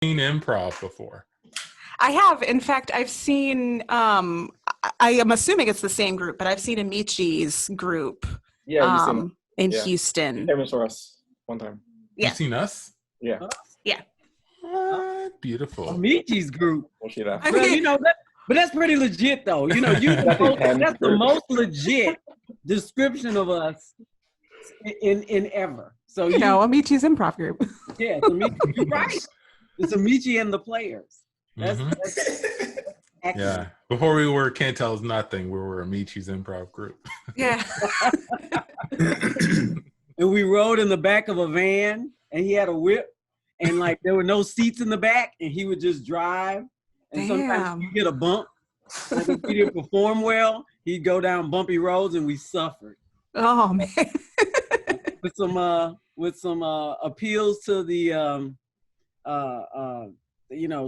Improv before? I have. In fact, I've seen, I am assuming it's the same group, but I've seen Amici's group in Houston. Came for us one time. Yeah. You've seen us? Yeah. Yeah. Beautiful. Amici's group. Well, she left. Well, you know, but that's pretty legit, though. You know, that's the most legit description of us in ever. So you know, Amici's improv group. Yeah, it's Amici. You're right. It's Amici and the players. That's yeah. Before we were Can't Tell Us Nothing, we were Amici's improv group. Yeah. And we rode in the back of a van, and he had a whip, and like there were no seats in the back, and he would just drive. And sometimes you get a bump. Like if we didn't perform well, he'd go down bumpy roads, and we suffered. Oh man. with some appeals to the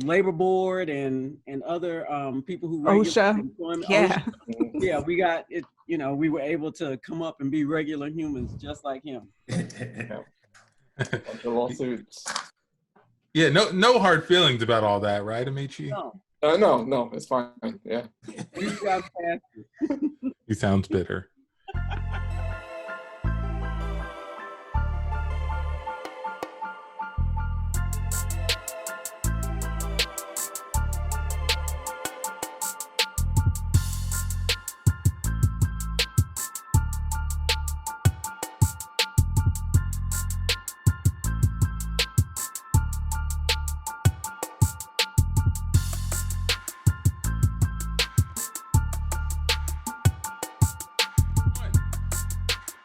labor board and other people who OSHA. Yeah. OSHA. Yeah, we got it. You know, we were able to come up and be regular humans just like him. Bunch of lawsuits. Yeah, no hard feelings about all that, right, Amici? No, it's fine. Yeah. We got past it. He sounds bitter.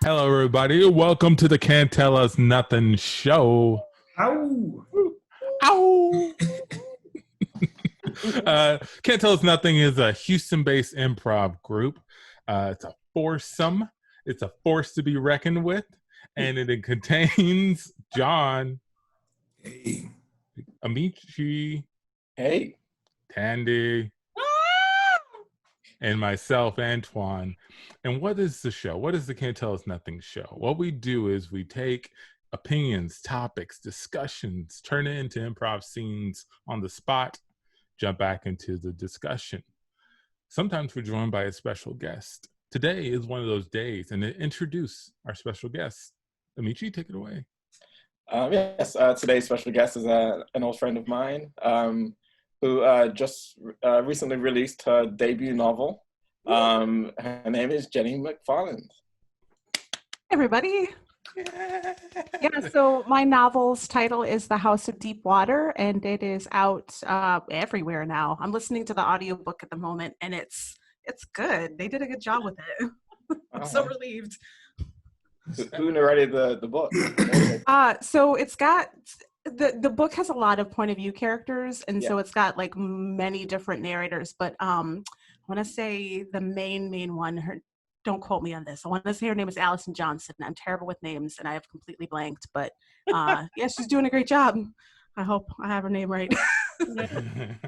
Hello, everybody. Welcome to the Can't Tell Us Nothing show. Ow! Ow! Can't Tell Us Nothing is a Houston-based improv group. It's a foursome. It's a force to be reckoned with, and it contains John. Hey. Amici. Hey. Tandy. And myself, Antoine. And what is the show? What is the Can't Tell Us Nothing show? What we do is we take opinions, topics, discussions, turn it into improv scenes on the spot, jump back into the discussion. Sometimes we're joined by a special guest. Today is one of those days, and to introduce our special guest, Amici, take it away. Yes, today's special guest is an old friend of mine. Who just recently released her debut novel. Her name is Jeni Macfarland. Everybody. Yeah, so my novel's title is The House of Deep Water, and it is out everywhere now. I'm listening to the audiobook at the moment, and it's good. They did a good job with it. I'm so relieved. Who narrated the book? So it's got... The book has a lot of point of view characters, and so it's got like many different narrators, but I want to say the main one, don't quote me on this, I want to say her name is Allison Johnson. I'm terrible with names and I have completely blanked, but yeah, she's doing a great job. I hope I have her name right. I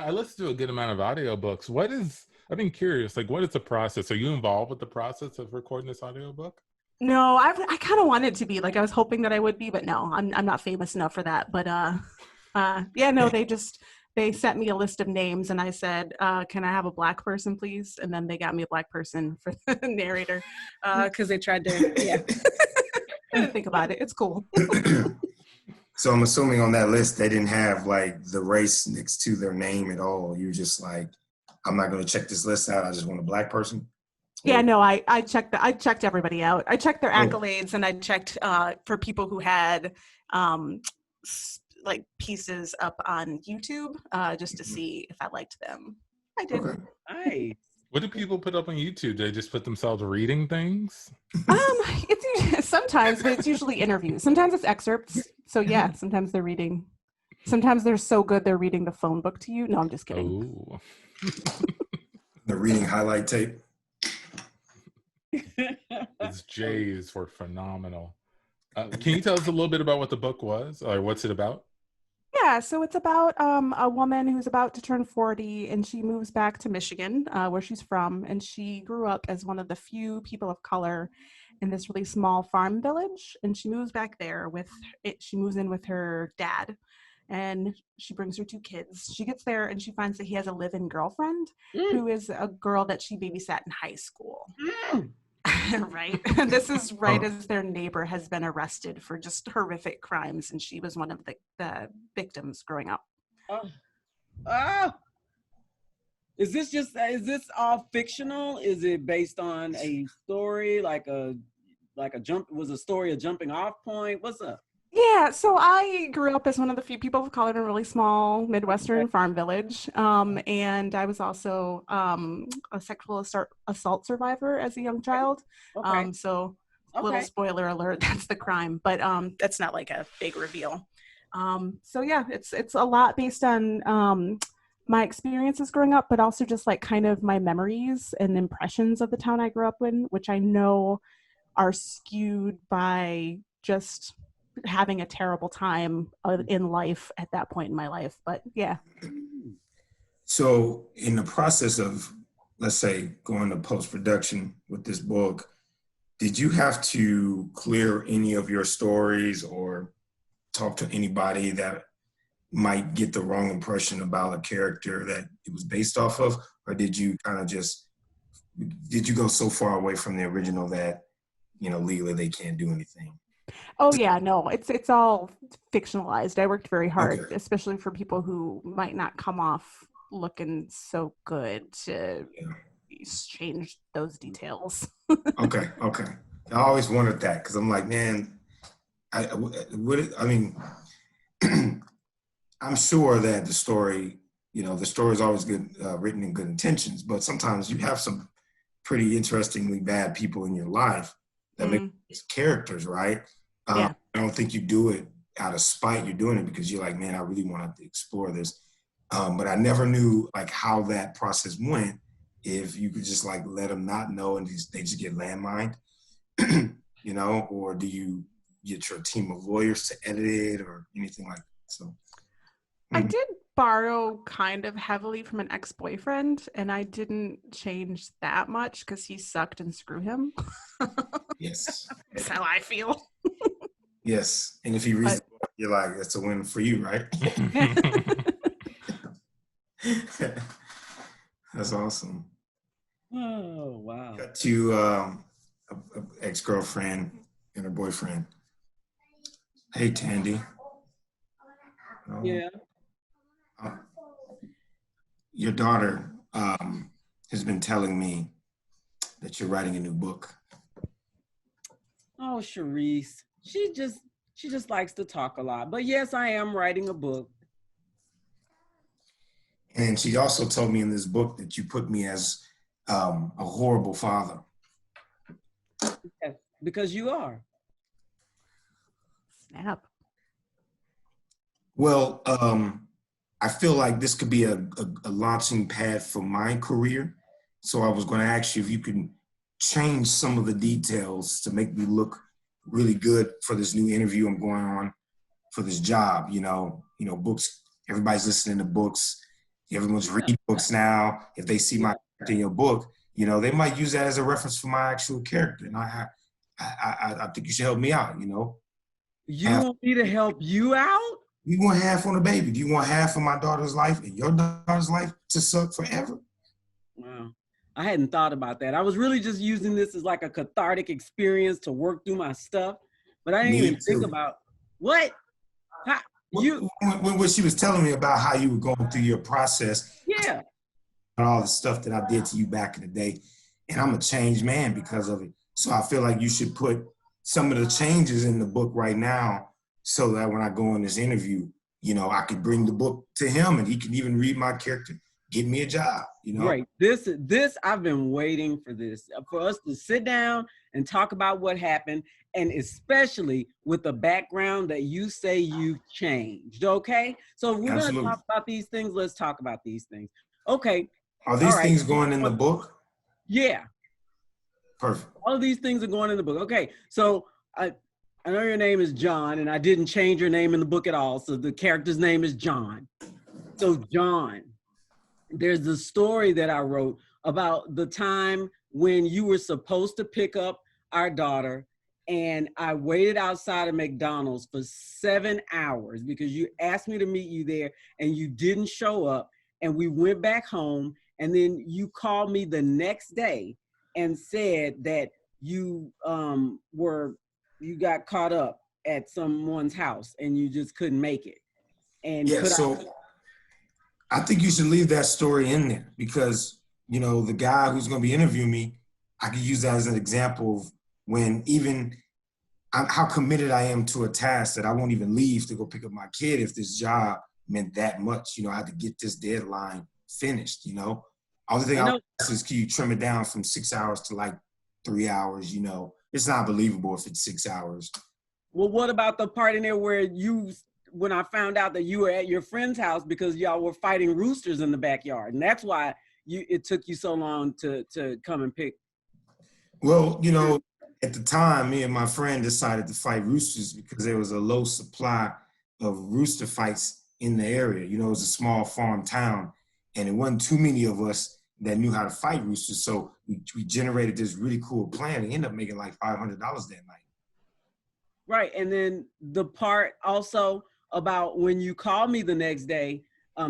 listen to a good amount of audiobooks. I've been curious, like what is the process? Are you involved with the process of recording this audiobook? No, I kind of wanted to be. Like I was hoping that I would be, but no, I'm not famous enough for that. But they sent me a list of names, and I said, "Can I have a black person, please?" And then they got me a black person for the narrator because they tried to. Yeah, I didn't think about it. It's cool. So I'm assuming on that list they didn't have like the race next to their name at all. You're just like, I'm not going to check this list out. I just want a black person. Yeah, no, I checked everybody out. I checked their accolades, and I checked for people who had like pieces up on YouTube just to see if I liked them. I did. Okay. Nice. What do people put up on YouTube? Do they just put themselves reading things? It's sometimes, but it's usually interviews. Sometimes it's excerpts. So yeah, sometimes they're reading. Sometimes they're so good they're reading the phone book to you. No, I'm just kidding. Oh. They're reading highlight tape. This J is for phenomenal. Can you tell us a little bit about what the book was, or what's it about? Yeah, so it's about a woman who's about to turn 40, and she moves back to Michigan, where she's from, and she grew up as one of the few people of color in this really small farm village, and she moves back there she moves in with her dad, and she brings her 2 kids. She gets there and she finds that he has a live-in girlfriend who is a girl that she babysat in high school. Right. This is right as their neighbor has been arrested for just horrific crimes, and she was one of the victims growing up. Oh. Is this all fictional? Is it based on a story, like a story a jumping off point? What's up? Yeah, so I grew up as one of the few people of color in a really small Midwestern farm village. And I was also a sexual assault survivor as a young child. Okay. So Okay. little spoiler alert, that's the crime, but that's not like a big reveal. So yeah, it's a lot based on my experiences growing up, but also just like kind of my memories and impressions of the town I grew up in, which I know are skewed by just having a terrible time in life at that point in my life. But yeah. So in the process of, let's say, going to post-production with this book, did you have to clear any of your stories or talk to anybody that might get the wrong impression about a character that it was based off of? Or did you kind of did you go so far away from the original that, legally they can't do anything? Oh yeah, no, it's all fictionalized. I worked very hard, Okay. especially for people who might not come off looking so good to change those details. Okay. I always wondered that because I'm like, man, I'm sure that the story is always good, written in good intentions, but sometimes you have some pretty interestingly bad people in your life that make characters, right? Yeah. I don't think you do it out of spite. You're doing it because you're like, man, I really want to explore this. But I never knew like how that process went. If you could just like let them not know and they just get landmined, or do you get your team of lawyers to edit it or anything like that? So I did borrow kind of heavily from an ex-boyfriend, and I didn't change that much because he sucked and screw him. yes, That's how I feel. yes. And if he reads the book, you're like, that's a win for you, right? That's awesome. Oh, wow. Got to a ex-girlfriend and her boyfriend. Hey, Tandy. Yeah. Your daughter has been telling me that you're writing a new book. Oh, Sharice. She just likes to talk a lot. But yes, I am writing a book. And she also told me in this book that you put me as a horrible father. Yes, because you are. Snap. Well, I feel like this could be a launching pad for my career. So I was going to ask you if you can change some of the details to make me look really good for this new interview I'm going on for this job. Books, everybody's listening to books. Everyone's reading books now. If they see my character in your book, they might use that as a reference for my actual character. And I think you should help me out, You want me to help you out? You want half on the baby. Do you want half of my daughter's life and your daughter's life to suck forever? Wow. I hadn't thought about that. I was really just using this as like a cathartic experience to work through my stuff, but I didn't even think about what? When she was telling me about how you were going through your process, yeah, and all the stuff that I did to you back in the day, and I'm a changed man because of it. So I feel like you should put some of the changes in the book right now, so that when I go on this interview, I could bring the book to him, and he can even read my character, get me a job. Right. This I've been waiting for this, for us to sit down and talk about what happened, and especially with the background that you say you changed. Okay, so if we're going to talk about these things, let's talk about these things. Okay. Are these things going in the book? Yeah. Perfect. All of these things are going in the book. Okay, so I know your name is John, and I didn't change your name in the book at all, so the character's name is John. So John, there's a story that I wrote about the time when you were supposed to pick up our daughter, and I waited outside of McDonald's for 7 hours because you asked me to meet you there and you didn't show up. And we went back home, and then you called me the next day and said that you you got caught up at someone's house and you just couldn't make it. And yeah, so I think you should leave that story in there because, you know, the guy who's going to be interviewing me, I could use that as an example of when even how committed I am to a task that I won't even leave to go pick up my kid if this job meant that much. You know, I had to get this deadline finished, you know. Only thing I ask is, can you trim it down from 6 hours to like 3 hours, you know? It's not believable if it's 6 hours. Well, what about the part in there where when I found out that you were at your friend's house because y'all were fighting roosters in the backyard, and that's why it took you so long to come and pick? Well, you know, at the time, me and my friend decided to fight roosters because there was a low supply of rooster fights in the area. You know, it was a small farm town, and it wasn't too many of us that knew how to fight roosters. So we generated this really cool plan and ended up making like $500 that night. Right, and then the part also about when you called me the next day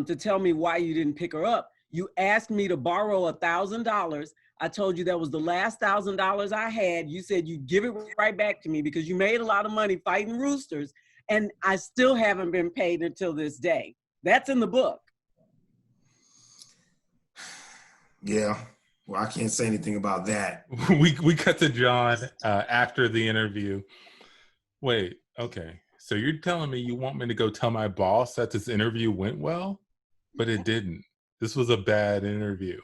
to tell me why you didn't pick her up, you asked me to borrow $1,000. I told you that was the last $1,000 I had. You said you'd give it right back to me because you made a lot of money fighting roosters, and I still haven't been paid until this day. That's in the book. Yeah, well, I can't say anything about that. we cut to John after the interview. Wait, okay. So you're telling me you want me to go tell my boss that this interview went well, but it didn't. This was a bad interview.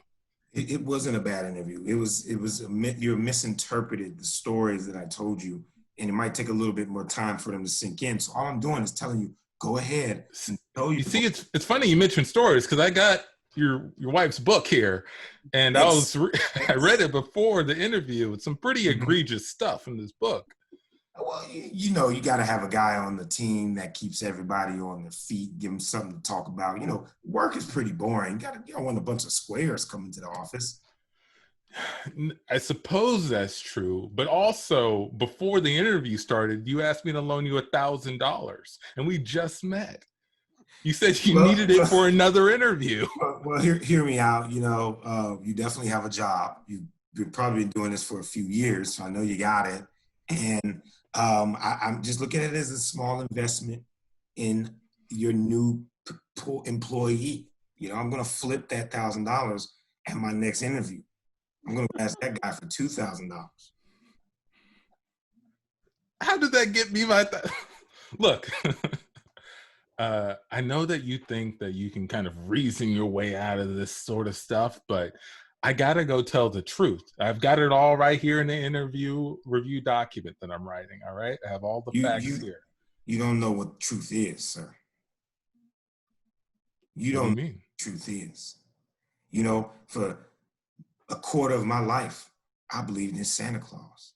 It wasn't a bad interview. You misinterpreted the stories that I told you, and it might take a little bit more time for them to sink in. So all I'm doing is telling you, go ahead and tell you. You see, it's funny you mentioned stories because I got your wife's book here, and I read it before the interview. It's some pretty egregious stuff in this book. Well, you know, you got to have a guy on the team that keeps everybody on their feet, give them something to talk about. You know, work is pretty boring. You don't want a bunch of squares coming to the office. I suppose that's true, but also before the interview started, you asked me to loan you $1,000, and we just met. You said you needed it for another interview. Well, hear me out. You know, you definitely have a job. You've probably been doing this for a few years, so I know you got it. And I'm just looking at it as a small investment in your new employee. You know, I'm going to flip that $1,000 at my next interview. I'm going to ask that guy for $2,000. How did that get me my look? I know that you think that you can kind of reason your way out of this sort of stuff, but I gotta go tell the truth. I've got it all right here in the interview review document that I'm writing. All right, I have all the facts here. You don't know what truth is, sir. You don't know what truth is. You know, for a quarter of my life, I believed in Santa Claus,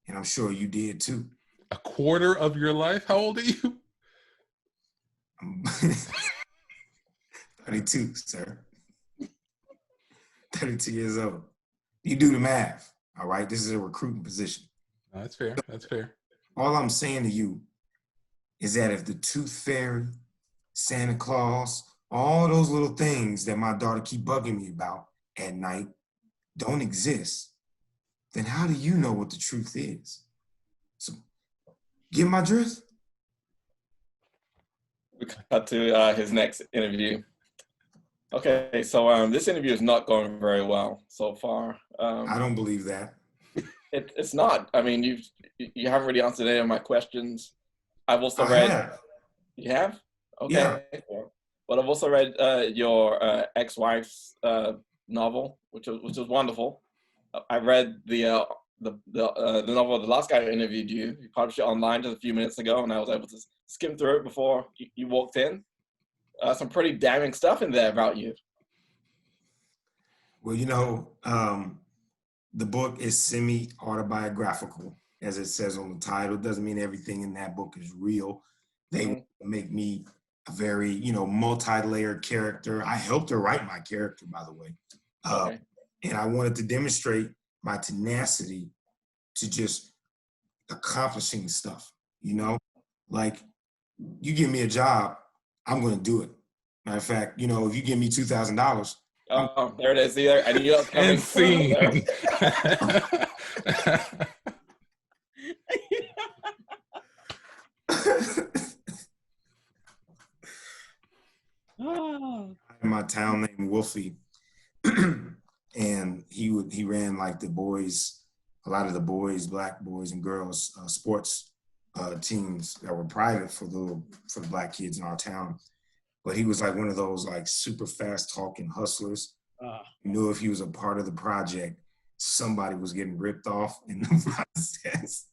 and I'm sure you did too. A quarter of your life? How old are you? I'm 32, sir. 32 years old. You do the math, all right? This is a recruiting position. No, that's fair. That's fair. All I'm saying to you is that if the Tooth Fairy, Santa Claus, all those little things that my daughter keep bugging me about at night don't exist, then how do you know what the truth is? So, get my drift? We cut to his next interview. Okay, so this interview is not going very well so far. I don't believe that. It's not. I mean, you haven't really answered any of my questions. I've also read. You have? Okay. Yeah. But I've also read your ex-wife's novel, which was wonderful. I read the novel the last guy who interviewed you. You published it online just a few minutes ago, and I was able to skim through it before you walked in. Some pretty damning stuff in there about you. Well, you know, the book is semi-autobiographical, as it says on the title. It doesn't mean everything in that book is real. They make me a very, you know, multi-layered character. I helped her write my character, by the way. And I wanted to demonstrate my tenacity to just accomplishing stuff, you know? Like, you give me a job, I'm gonna do it. Matter of fact, you know, if you give me $2,000. Oh, there it is. Either I knew it was coming. And scene. In my town named Wolfie, and he ran like the boys, a lot of the boys, black boys and girls, sports teams that were private for the black kids in our town. But he was like one of those like super fast talking hustlers. You knew if he was a part of the project, somebody was getting ripped off in the process.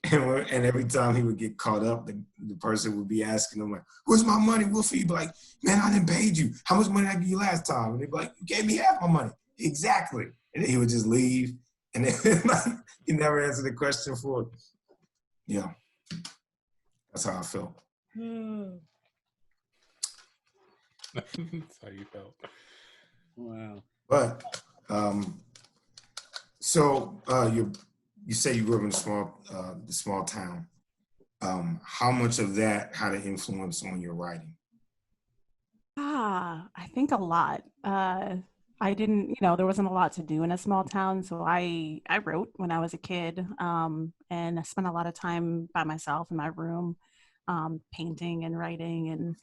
And every time he would get caught up, the person would be asking him like, "Where's my money, Wolfie?" He'd be like, "Man, I didn't pay you. How much money did I give you last time?" And they'd be like, "You gave me half my money." Exactly. And then he would just leave, and then he never answered the question for it. Yeah, that's how I felt. That's how you felt. Wow. But so you say you grew up in the small town. How much of that had an influence on your writing? I think a lot. I didn't, there wasn't a lot to do in a small town, so I wrote when I was a kid, and I spent a lot of time by myself in my room, painting and writing, and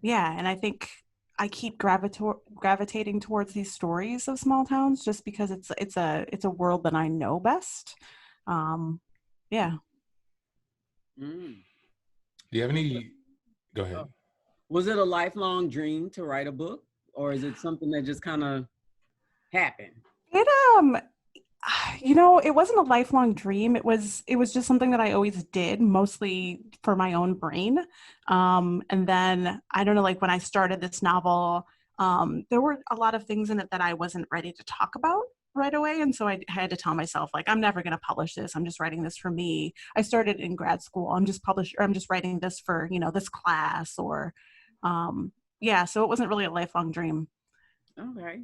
and I think I keep gravitating towards these stories of small towns just because it's a world that I know best. Yeah. Do you have any? Go ahead. Was it a lifelong dream to write a book, or is it something that just kind of happened? It wasn't a lifelong dream. It was just something that I always did, mostly for my own brain. And then I don't know, like when I started this novel, there were a lot of things in it that I wasn't ready to talk about right away. And so I had to tell myself, like, I'm never going to publish this. I'm just writing this for me. I started in grad school. I'm just writing this for, this class or, so it wasn't really a lifelong dream. Okay.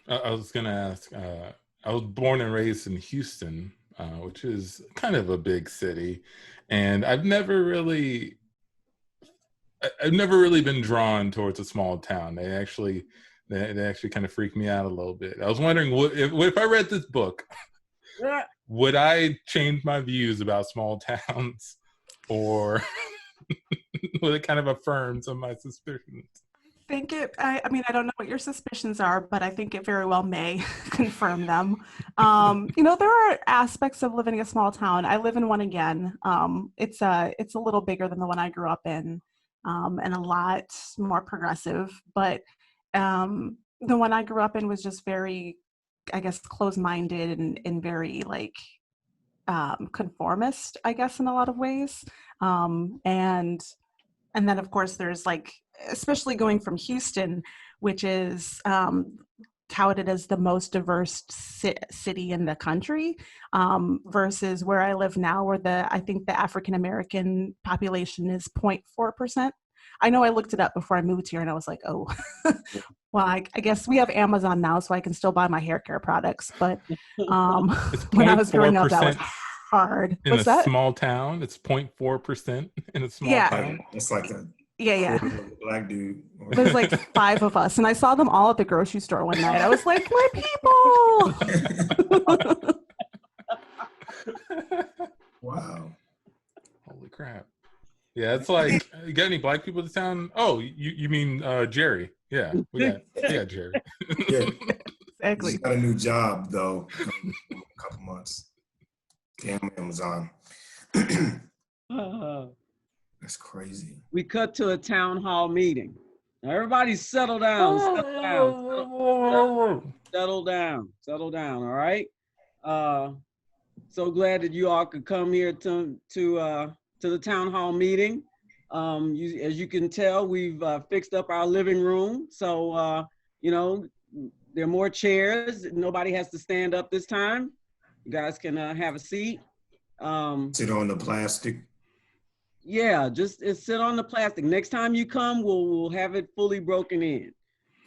I was going to ask, I was born and raised in Houston, which is kind of a big city. And I've never really been drawn towards a small town. They actually kind of freak me out a little bit. I was wondering, if I read this book, would I change my views about small towns, or would it kind of affirm some of my suspicions? I I don't know what your suspicions are, but I think it very well may confirm them. There are aspects of living in a small town. I live in one again. It's a little bigger than the one I grew up in, and a lot more progressive. But the one I grew up in was just very, I guess, closed-minded and very like conformist, I guess, in a lot of ways. And then, of course, there's like, especially going from Houston, which is touted as the most diverse city in the country, versus where I live now, where I think the African-American population is 0.4%. I know I looked it up before I moved here and I was like, oh, well, I guess we have Amazon now, so I can still buy my hair care products. But when I was growing up, that was hard. In What's a that? small town, it's 0.4% in a small town. It's like a yeah. black dude. There's like 5 of us, and I saw them all at the grocery store one night. I was like, we're people. Wow. Holy crap. Yeah, it's like, you got any black people in town? Oh, you mean Jerry? Yeah, we got Jerry. Yeah. Exactly. He's got a new job though, in a couple months. Damn Amazon. That's crazy. We cut to a town hall meeting. Now everybody settle down, settle down, all right? So glad that you all could come here to the town hall meeting. As you can tell, we've fixed up our living room. So, there are more chairs. Nobody has to stand up this time. You guys can have a seat. Sit on the plastic. Yeah, just sit on the plastic. Next time you come, we'll have it fully broken in.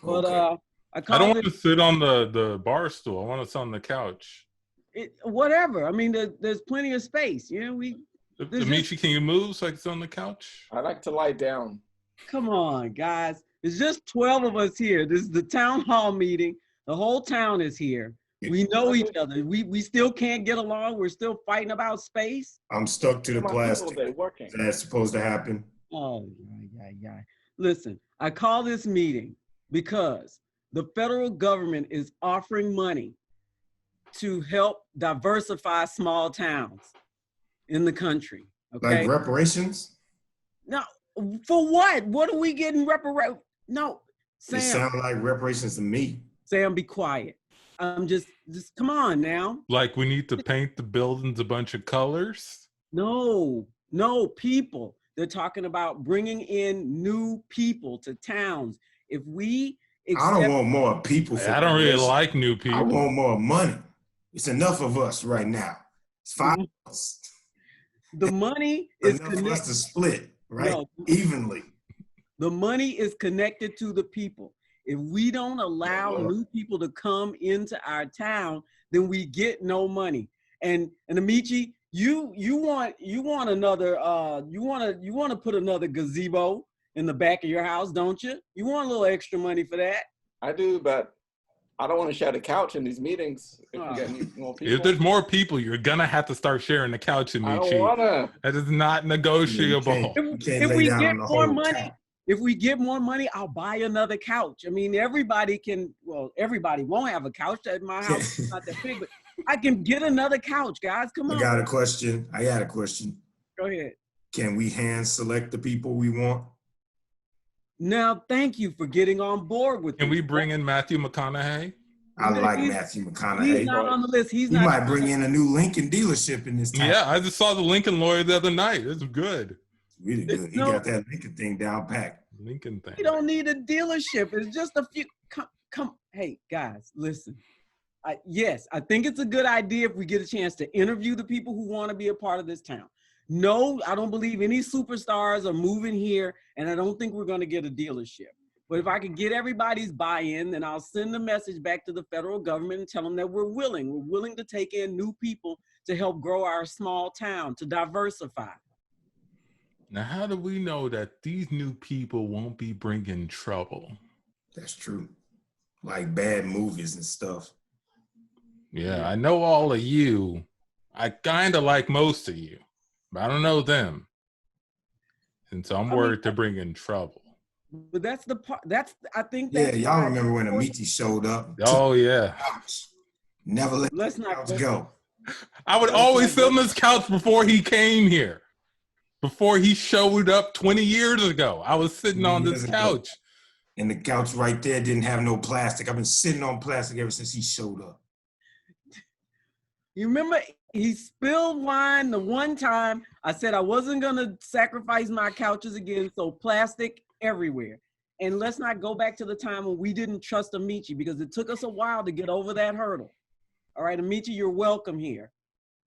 But Okay. I don't want to sit on the bar stool. I want to sit on the couch. whatever. I mean, there's plenty of space. You know, Amici, can you move so it's on the couch? I like to lie down. come on, guys. There's just 12 of us here. This is the town hall meeting. The whole town is here. We know each other. We still can't get along. We're still fighting about space. I'm stuck to the plastic. They're working. That's supposed to happen. Oh, yeah. Listen, I call this meeting because the federal government is offering money to help diversify small towns in the country. Okay. Like reparations? No, for what? What are we getting No, It Sam, sounded like reparations to me. Sam, be quiet. I'm just come on now. Like we need to paint the buildings a bunch of colors? No, people. They're talking about bringing in new people to towns. If we I don't want more people. I don't really this. like new people. I want more money. It's enough of us right now. It's 5 of us. The money is Enough of us to split, right? No. Evenly. The money is connected to the people. If we don't allow new people to come into our town, then we get no money. And Amici, you want another you want to put another gazebo in the back of your house, don't you? You want a little extra money for that? I do, but I don't want to share the couch in these meetings. If we get more people. If there's more people, you're gonna have to start sharing the couch, I Amici. don't wanna. That is not negotiable. If we get more money, if we get more money, I'll buy another couch. I mean, everybody can. Well, everybody won't have a couch at my house. It's not that big, but I can get another couch, guys. Come on. I got a question. Go ahead. Can we hand select the people we want? Now, thank you for getting on board with. Can we bring in Matthew McConaughey? I like Matthew McConaughey. He's not on the list. He's You not. might bring in a new Lincoln dealership in this town. Yeah, I just saw the Lincoln lawyer the other night. It's good. Really good. He got that Lincoln thing down pat. Lincoln thing. You don't need a dealership. It's just a few. Come. Hey, guys, listen. Yes, I think it's a good idea if we get a chance to interview the people who want to be a part of this town. No, I don't believe any superstars are moving here, and I don't think we're going to get a dealership. But if I could get everybody's buy-in, then I'll send a message back to the federal government and tell them that we're willing to take in new people to help grow our small town, to diversify. Now, how do we know that these new people won't be bringing trouble? That's true. Like bad movies and stuff. Yeah, I know all of you. I kind of like most of you, but I don't know them. And so I'm worried to bring in trouble. But that's the part. I think. Yeah, y'all remember when Amici showed up? Oh, yeah. Never let Let's the not couch go. I would always sit on this couch before he came here. Before he showed up 20 years ago, I was sitting on this couch. And the couch right there didn't have no plastic. I've been sitting on plastic ever since he showed up. You remember he spilled wine the one time. I said I wasn't going to sacrifice my couches again, so plastic everywhere. And let's not go back to the time when we didn't trust Amici, because it took us a while to get over that hurdle. All right, Amici, you're welcome here.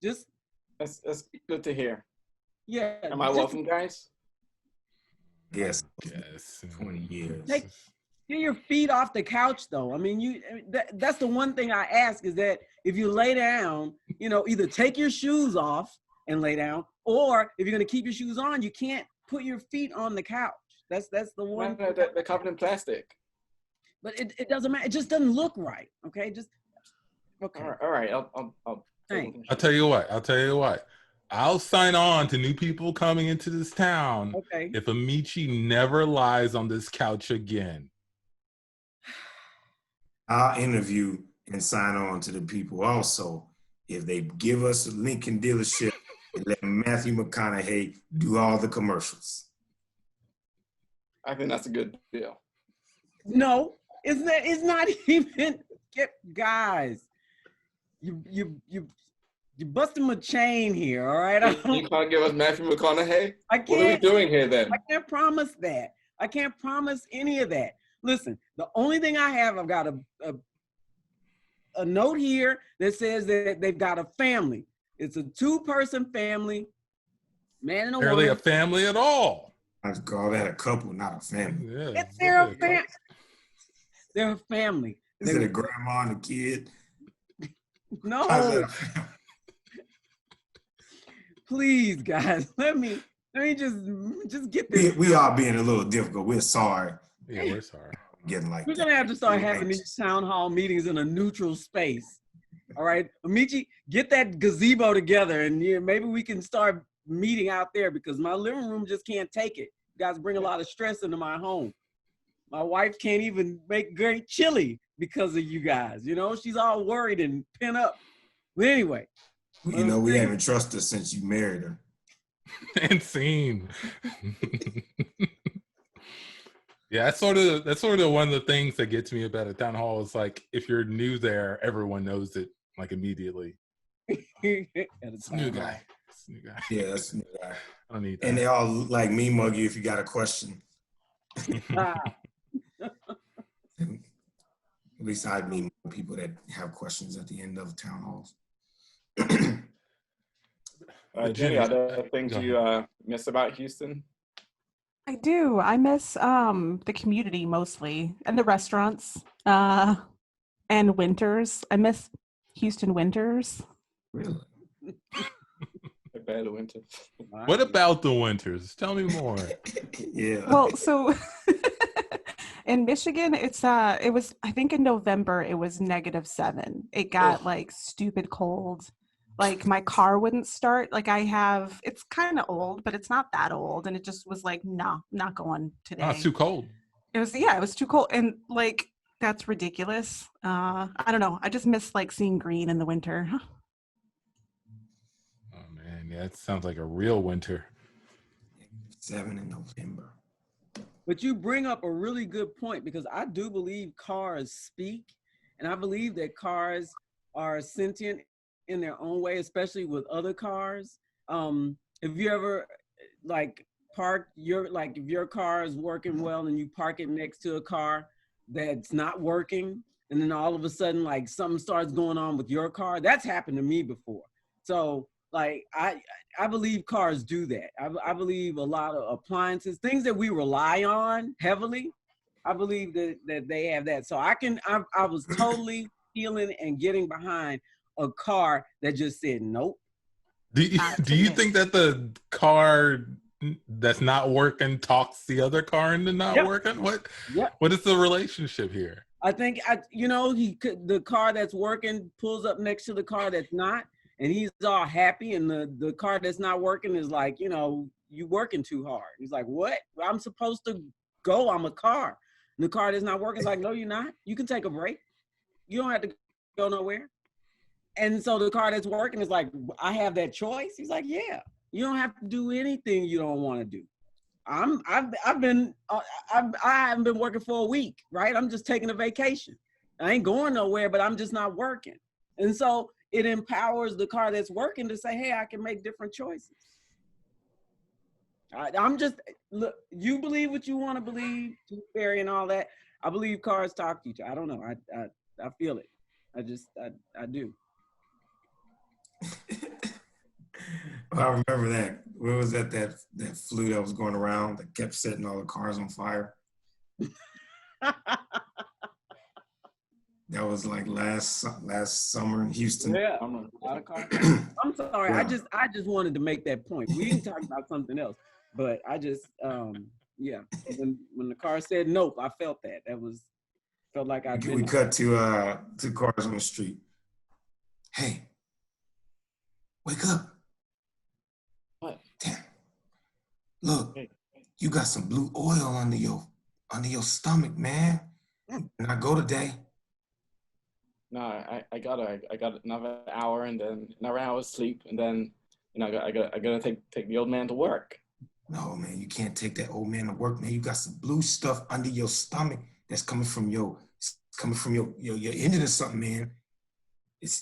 Just That's good to hear. yeah. Am I welcome, guys? Yes. Yes. 20 years. Get your feet off the couch, though. I mean, that's the one thing I ask is that if you lay down, either take your shoes off and lay down, or if you're going to keep your shoes on, you can't put your feet on the couch. That's the one. No, they're covered in plastic. But it doesn't matter. It just doesn't look right. Okay, just okay. All right. I'll Thanks. I'll tell you what. I'll sign on to new people coming into this town Okay. if Amici never lies on this couch again. I'll interview and sign on to the people also if they give us a Lincoln dealership and let Matthew McConaughey do all the commercials. I think that's a good deal. No, it's not even. Guys, you busting my chain here. All right. You can't give us Matthew McConaughey? I can't. What are we doing here then? I can't promise that. I can't promise any of that. Listen, the only thing I've got a note here that says that they've got a family. It's a 2-person family, man and a Barely a woman. family at all. I call that a couple, not a family. Yeah, They're a family. They're a family. Is it a grandma and a kid? No, please, guys, let me just get this. We are being a little difficult. We're sorry. Yeah, we're sorry. Getting like We're gonna have to start having these town hall meetings in a neutral space. All right, Amici, get that gazebo together, and maybe we can start meeting out there because my living room just can't take it. You guys bring a lot of stress into my home. My wife can't even make great chili because of you guys. You know, she's all worried and pent up. But anyway, you know, we haven't trusted her since you married her. And scene. Yeah, that's sort of one of the things that gets me about a town hall is like if you're new there, everyone knows it like immediately. It's a new guy. It's a new guy. Yeah, that's a new guy. I don't need that. And they all like me mug you if you got a question. At least I meet people that have questions at the end of town halls. Jeni, are there things you miss about Houston? I do. I miss the community mostly and the restaurants and winters. I miss Houston winters. Really? Bad winter. What about the winters? Tell me more. Yeah. Well, so in Michigan, it was, I think in November, it was -7. It got like stupid cold. Like my car wouldn't start. Like it's kind of old, but it's not that old. And it just was like, no, not going today. Oh, it's too cold. It was too cold. And like, that's ridiculous. I don't know. I just miss like seeing green in the winter. Oh man, yeah, it sounds like a real winter. 7 in November. But you bring up a really good point because I do believe cars speak, and I believe that cars are sentient in their own way, especially with other cars. If you ever like if your car is working well and you park it next to a car that's not working, and then all of a sudden like something starts going on with your car, that's happened to me before. So like I believe cars do that. I believe a lot of appliances, things that we rely on heavily, I believe that they have that. So I was totally feeling and getting behind a car that just said nope. Do you think that the car that's not working talks the other car into not working? What is the relationship here? I think the car that's working pulls up next to the car that's not, and he's all happy, and the car that's not working is like, you working too hard. He's like, what? I'm supposed to go. I'm a car. And the car that's not working is like, no, you're not. You can take a break. You don't have to go nowhere. And so the car that's working is like, I have that choice. He's like, yeah, you don't have to do anything you don't want to do. I haven't been working for a week, right? I'm just taking a vacation. I ain't going nowhere, but I'm just not working. And so it empowers the car that's working to say, hey, I can make different choices. Look, you believe what you want to believe, Barry, and all that. I believe cars talk to each other. I don't know. I feel it. I do. Well, I remember that. Where was that flu that was going around that kept setting all the cars on fire? That was like last summer in Houston. Yeah, I'm sorry. Yeah. I just wanted to make that point. We didn't talk about something else, but I just yeah. When the car said nope, I felt that. Felt like We cut to cars on the street. Hey, wake up. What? Damn. Look, you got some blue oil under your stomach, man. And I go today. No, I got another hour and then another hour of sleep, and then I gotta take the old man to work. No, man, you can't take that old man to work, man. You got some blue stuff under your stomach that's coming from your engine or something, man.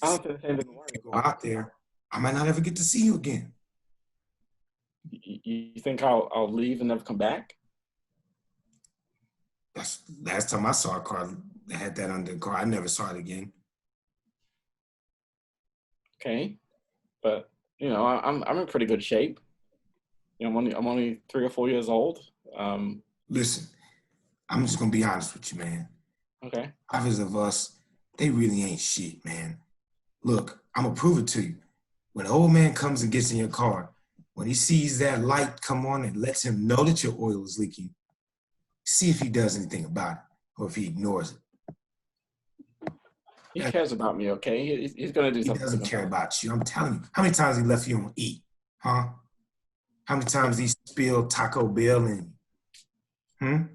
I don't think the work. Go out there, I might not ever get to see you again. You think I'll leave and never come back? That's last time I saw a car that had that under the car. I never saw it again. Okay, but I'm in pretty good shape. I'm only 3 or 4 years old. Listen, I'm just gonna be honest with you, man. Okay. Others of us, they really ain't shit, man. Look, I'm gonna prove it to you. When an old man comes and gets in your car, when he sees that light come on and lets him know that your oil is leaking, see if he does anything about it or if he ignores it. He cares about me, okay? He's gonna do He something. doesn't care about you. I'm telling you. How many times he left you on E? Huh? How many times he spilled Taco Bell in you?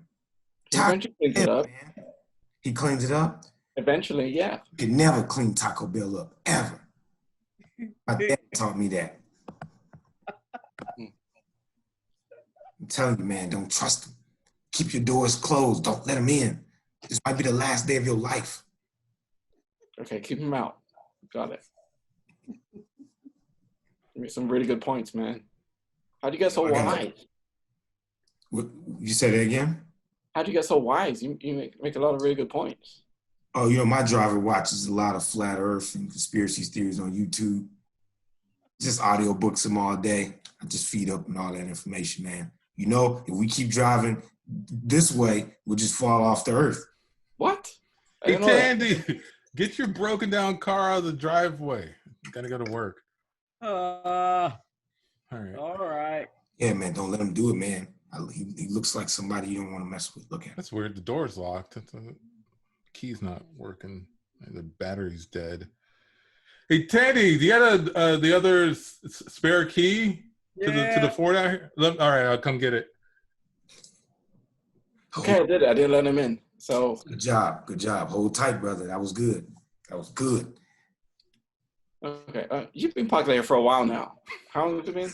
He eventually cleans it up. Man. He cleans it up? Eventually, yeah. You could never clean Taco Bell up, ever. My dad taught me that. I'm telling you, man, don't trust him. Keep your doors closed. Don't let him in. This might be the last day of your life. Okay, keep him out. Got it. You make some really good points, man. How'd you get so wise? What, you said it again? How'd you get so wise? You make a lot of really good points. Oh, you know, my driver watches a lot of flat earth and conspiracy theories on YouTube. Just audio books them all day. I just feed up and all that information, man. You know, if we keep driving this way, we'll just fall off the earth. What? Hey, Tandy, get your broken down car out of the driveway. You gotta go to work. All right. All right. Yeah, man, don't let him do it, man. He looks like somebody you don't want to mess with. Look at him. That's weird. The door's locked. The key's not working. The battery's dead. Hey, Teddy, do you have the other spare key to the Ford out here? All right, I'll come get it. Okay, I did it. I didn't let him in. So good job. Good job. Hold tight, brother. That was good. That was good. Okay. You've been parked there for a while now. How long have you been?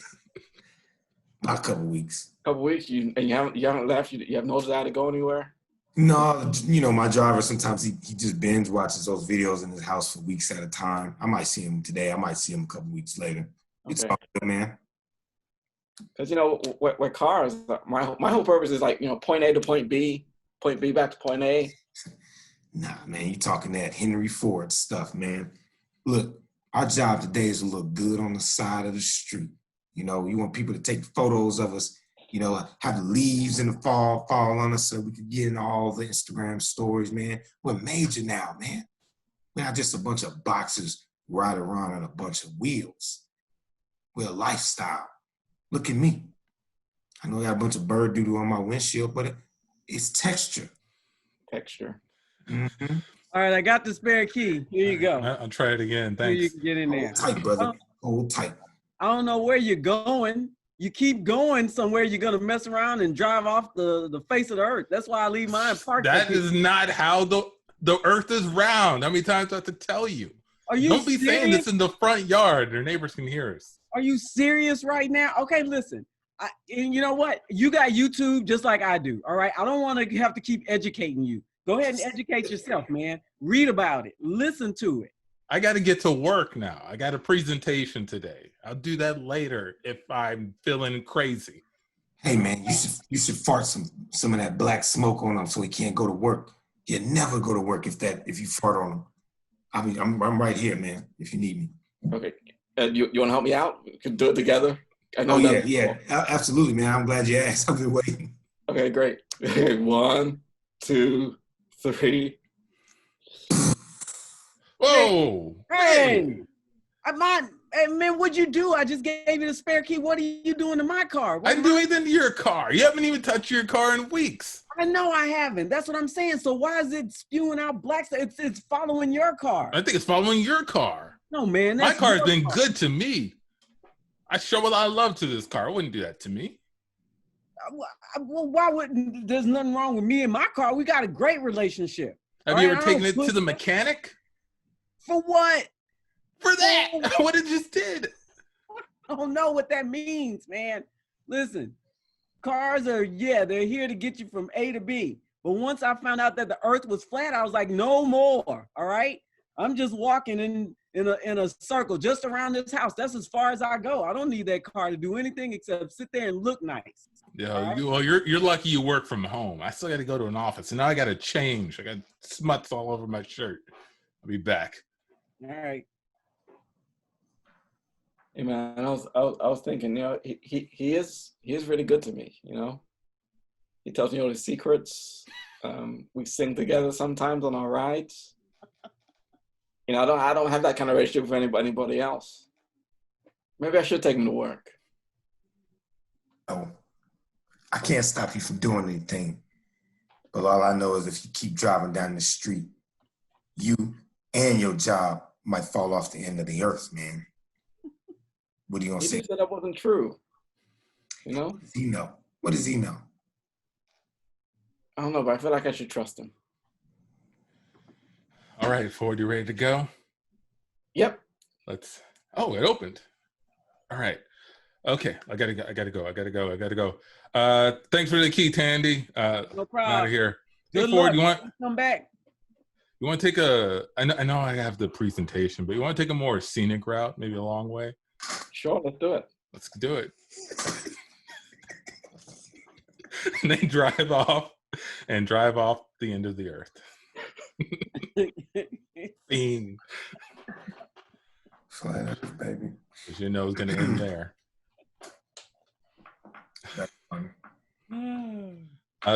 About a couple weeks. Couple weeks. You haven't left. You have no desire to go anywhere. No, you know, my driver, sometimes he just binge watches those videos in his house for weeks at a time. I might see him today. I might see him a couple weeks later. It's all good, man. Because, you know, with cars, my whole purpose is like, you know, point A to point B back to point A. Nah, man, you talking that Henry Ford stuff, man. Look, our job today is to look good on the side of the street. You know, you want people to take photos of us, you know, have the leaves in the fall on us so we can get in all the Instagram stories, man. We're major now, man. We're not just a bunch of boxers riding around on a bunch of wheels. We're a lifestyle. Look at me. I know I got a bunch of bird doodle on my windshield, but it's texture. Texture. Mm-hmm. All right, I got the spare key. Here you go. I'll try it again. Thanks. Here you can get in there. Hold tight, brother. Hold tight. I don't know where you're going. You keep going somewhere, you're gonna mess around and drive off the face of the earth. That's why I leave mine parked. That is not how the earth is round. How many times do I have to tell you? Are you Don't be serious? saying this in the front yard. Your neighbors can hear us. Are you serious right now? Okay, listen. And you know what? You got YouTube just like I do. All right. I don't want to have to keep educating you. Go ahead and educate yourself, man. Read about it. Listen to it. I got to get to work now. I got a presentation today. I'll do that later if I'm feeling crazy. Hey man, you should fart some of that black smoke on him so he can't go to work. He'll never go to work if you fart on him. I mean, I'm right here, man. If you need me. Okay. You want to help me out? We can do it together. I know. Oh yeah, absolutely, man. I'm glad you asked. I've been waiting. Okay, great. 1, 2, 3. Whoa! Hey, man, what'd you do? I just gave you the spare key. What are you doing to my car? I didn't do anything to your car. You haven't even touched your car in weeks. I know I haven't. That's what I'm saying. So why is it spewing out black stuff? It's following your car. I think it's following your car. No, man. My car has been car. good to me. I show a lot of love to this car. I wouldn't do that to me. Well, why wouldn't? There's nothing wrong with me and my car. We got a great relationship. Have you ever taken it to the mechanic? For what? For that. What it just did. I don't know what that means, man. Listen, cars are, they're here to get you from A to B. But once I found out that the earth was flat, I was like, no more. All right. I'm just walking in a circle just around this house. That's as far as I go. I don't need that car to do anything except sit there and look nice. Yeah, right? well, you're lucky you work from home. I still got to go to an office, and now I got to change. I got smuts all over my shirt. I'll be back. All right. Hey man, I was thinking, you know, he is really good to me. You know, he tells me all his secrets. We sing together sometimes on our rides. You know, I don't have that kind of relationship with anybody else. Maybe I should take him to work. No, I can't stop you from doing anything. But all I know is if you keep driving down the street, you and your job might fall off the end of the earth, man. What are you gonna He say? said that wasn't true. You know? What does he know? What does he know? I don't know, but I feel like I should trust him. All right, Ford, you ready to go? Yep. Oh, it opened. All right. Okay, I gotta go. Thanks for the key, Tandy. No I'm problem. out of here. Hey, Good Ford, luck. Come back. you want to take a, I know I have the presentation, but you want to take a more scenic route, maybe a long way? Sure, let's do it. Let's do it. And they drive off the end of the earth. Bing. Flat earth, baby. Because you know it's going to end there. That's funny.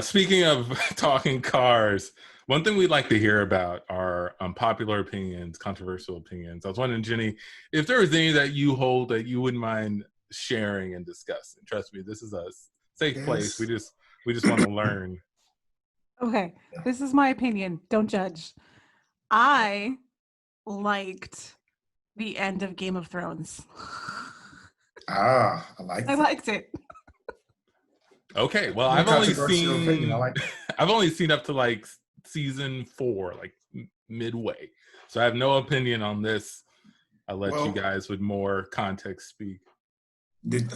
Speaking of talking cars, one thing we'd like to hear about are unpopular opinions, controversial opinions. I was wondering, Jeni, if there was any that you hold that you wouldn't mind sharing and discussing. Trust me, this is a safe place. We just want to learn. Okay, this is my opinion. Don't judge. I liked the end of Game of Thrones. I liked it. Okay, well, I've only seen I like I've only seen up to like season 4, like midway. So I have no opinion on this. I'll let you guys with more context speak. Did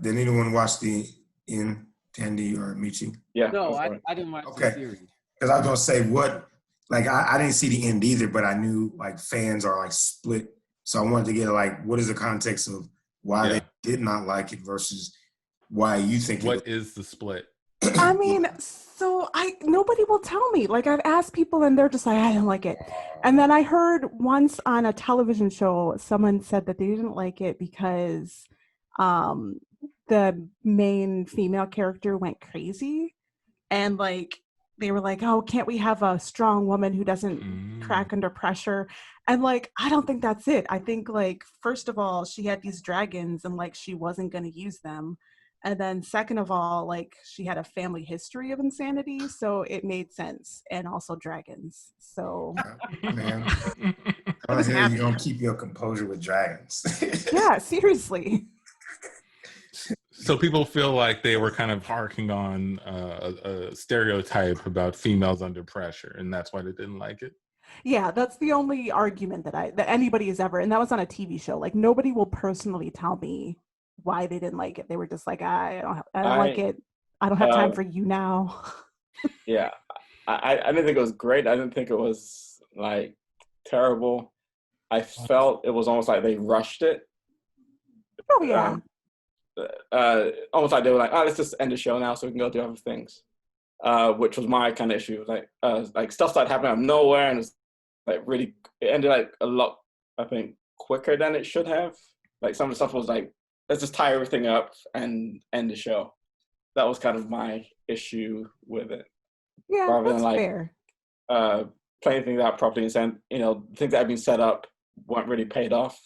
anyone watch the end, Tandy or Michi? Yeah. No, I didn't watch the series. Because I was gonna say I didn't see the end either, but I knew like fans are like split. So I wanted to get like what is the context of why they did not like it versus why you think what is the split? I mean, so nobody will tell me. Like I've asked people and they're just like, I didn't like it. And then I heard once on a television show, someone said that they didn't like it because the main female character went crazy. And like, they were like, oh, can't we have a strong woman who doesn't crack under pressure? And like, I don't think that's it. I think like, first of all, she had these dragons and like, she wasn't going to use them. And then second of all, like she had a family history of insanity, so it made sense. And also dragons. So man, I was happy. You don't keep your composure with dragons. Yeah, seriously. So people feel like they were kind of harking on a stereotype about females under pressure, and that's why they didn't like it. Yeah, that's the only argument that anybody has ever, and that was on a TV show. Like nobody will personally tell me why they didn't like it. They were just like, I don't like it. I don't have time for you now. Yeah, I didn't think it was great. I didn't think it was like terrible. I felt it was almost like they rushed it. Oh yeah. Almost like they were like, oh, let's just end the show now so we can go do other things. Which was my kind of issue. Like stuff started happening out of nowhere, and it's like really, it ended like a lot, I think, quicker than it should have. Like some of the stuff was like, let's just tie everything up and end the show. That was kind of my issue with it. Yeah, rather that's than like fair. playing things out properly and saying, things that had been set up weren't really paid off.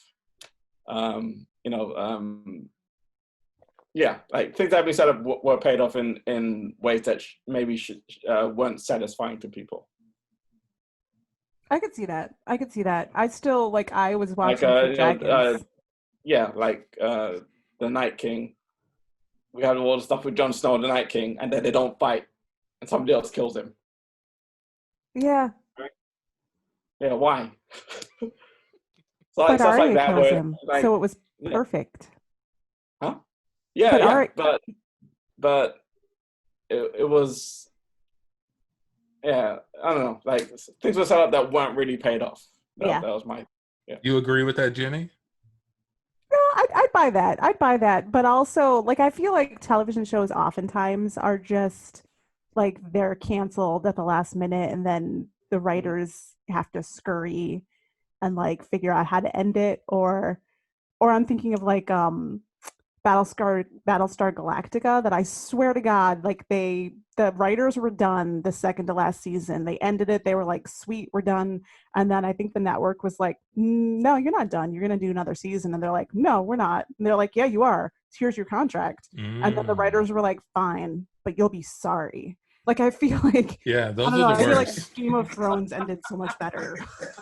Yeah, like things that have been set up were paid off in ways that maybe weren't satisfying to people. I could see that. I still like. I was watching for dragons. The Night King. We had all the stuff with Jon Snow, the Night King, and then they don't fight, and somebody else kills him. Yeah. Yeah, why? But Arya kills him, so it was perfect. Huh? Yeah, but it was. Yeah, I don't know. Like things were set up that weren't really paid off. That was my. Yeah. You agree with that, Jeni? No, I'd buy that. But also, like, I feel like television shows oftentimes are just like they're canceled at the last minute, and then the writers have to scurry and like figure out how to end it. Or I'm thinking of like Battlestar Galactica that I swear to God, like the writers were done the second to last season. They ended it. They were like, sweet, we're done. And then I think the network was like, no, you're not done. You're going to do another season. And they're like, no, we're not. And they're like, yeah, you are. Here's your contract. And then the writers were like, fine, but you'll be sorry. Like, I feel like, Yeah, I those don't know, are I the feel like worst. Game of Thrones ended so much better.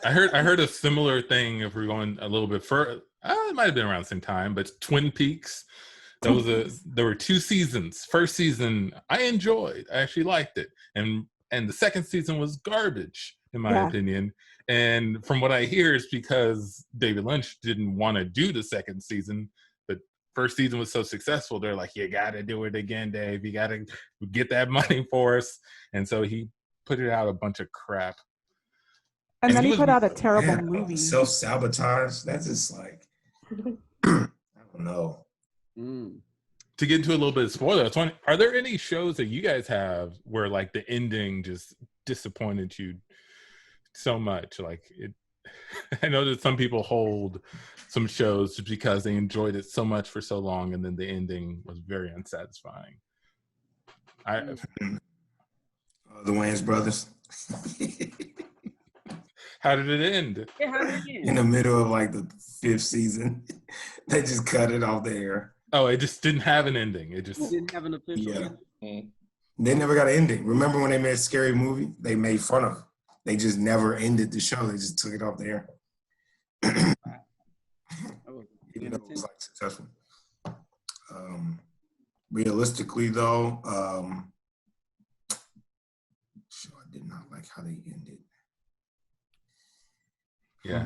I heard a similar thing. If we're going a little bit further, it might have been around the same time, but Twin Peaks. There were 2 seasons. First season I enjoyed. I actually liked it, and the second season was garbage in my opinion. And from what I hear, it's because David Lynch didn't want to do the second season. But first season was so successful, they're like, you got to do it again, Dave. You got to get that money for us. And so he put it out a bunch of crap. And then he put out a terrible movie. Self-sabotage. That's just like, I don't know. To get into a little bit of spoilers, are there any shows that you guys have where like the ending just disappointed you so much? Like it, I know that some people hold some shows just because they enjoyed it so much for so long, and then the ending was very unsatisfying. The Wayans brothers. How did it end? Yeah, how did it end? In the middle of like the 5th season, they just cut it off the air. Oh, it just didn't have an ending. It just didn't have an official ending. They never got an ending. Remember when they made Scary Movie? They made fun of it. They just never ended the show. They just took it off the air. Even though it was like successful. Realistically though, I did not like how they ended. Yeah.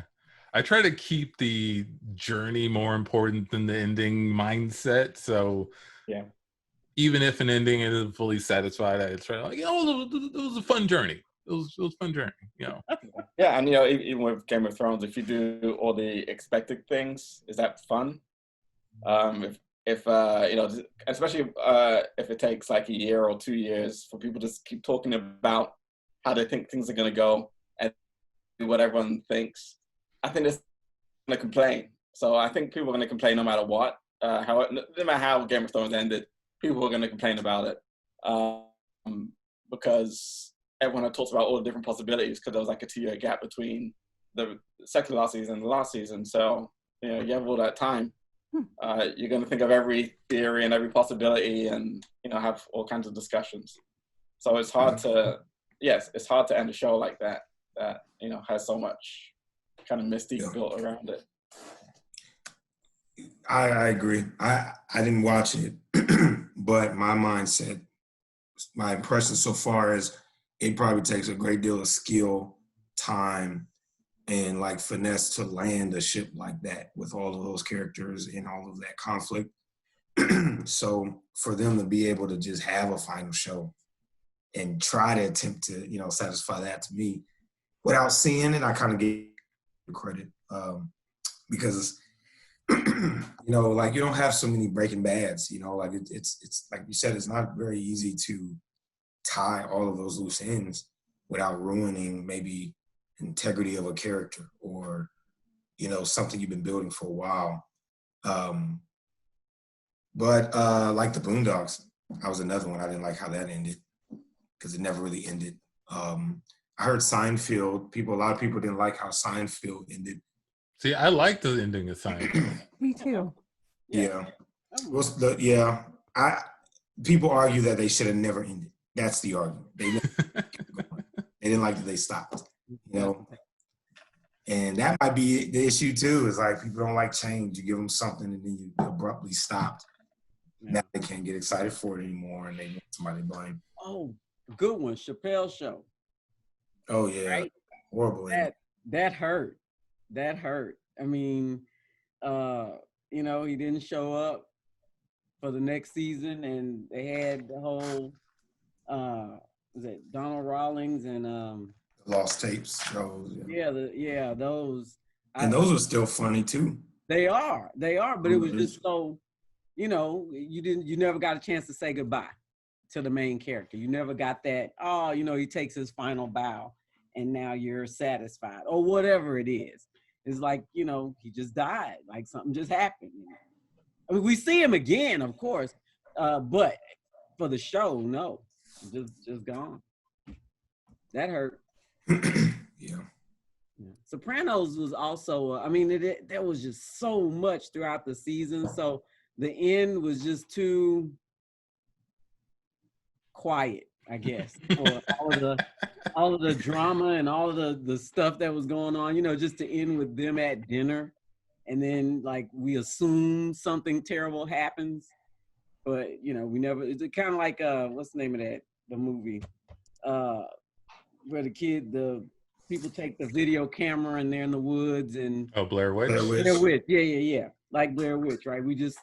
I try to keep the journey more important than the ending mindset. So yeah, even if an ending isn't fully satisfied, I try to like, it was a fun journey. It was a fun journey, you know. Yeah, and you know, even with Game of Thrones, if you do all the expected things, is that fun? If you know, especially if it takes like a year or 2 years for people to keep talking about how they think things are going to go and what everyone thinks, I think it's going to complain. So I think people are going to complain no matter what. No matter how Game of Thrones ended, people are going to complain about it because everyone talks about all the different possibilities because there was like a 2-year gap between the second last season and the last season. So, you know, you have all that time. You're going to think of every theory and every possibility and, you know, have all kinds of discussions. So it's hard it's hard to end a show like that, you know, has so much kind of mystique built around it. I agree. I didn't watch it, but my mindset, my impression so far is it probably takes a great deal of skill, time, and like finesse to land a ship like that with all of those characters and all of that conflict. So for them to be able to just have a final show and try to attempt to, you know, satisfy that, to me, without seeing it, I kind of gave credit because you know, like you don't have so many Breaking Bads, you know, like it's like you said, it's not very easy to tie all of those loose ends without ruining maybe integrity of a character or, you know, something you've been building for a while. But like the Boondocks, I was another one. I didn't like how that ended because it never really ended. I heard Seinfeld, a lot of people didn't like how Seinfeld ended. See, I like the ending of Seinfeld. Me too. Yeah. People argue that they should have never ended. That's the argument. They didn't like that they stopped, you know? And that might be the issue too, is like people don't like change. You give them something and then you abruptly stopped. Now they can't get excited for it anymore and they want somebody to blame. Oh, good one, Chappelle Show. Oh yeah, right? Horrible. That hurt. That hurt. I mean, you know, he didn't show up for the next season and they had the whole was it Donald Rawlings and Lost Tapes shows. Yeah, those. And those are still funny too. They are, but it was just so, you know, you never got a chance to say goodbye to the main character. You never got that, oh, you know, he takes his final bow and now you're satisfied or whatever it is. It's like, you know, he just died, like something just happened. I mean, we see him again, of course, but for the show, no, just gone. That hurt. Yeah. Sopranos was also, I mean, there was just so much throughout the season. So the end was just too quiet, I guess, for all of the drama and all of the stuff that was going on, you know, just to end with them at dinner. And then like we assume something terrible happens, but you know, we never, it's kind of like, what's the name of the movie? Where the people take the video camera and they're in the woods and Blair Witch. Blair Witch, yeah, like Blair Witch, right? We just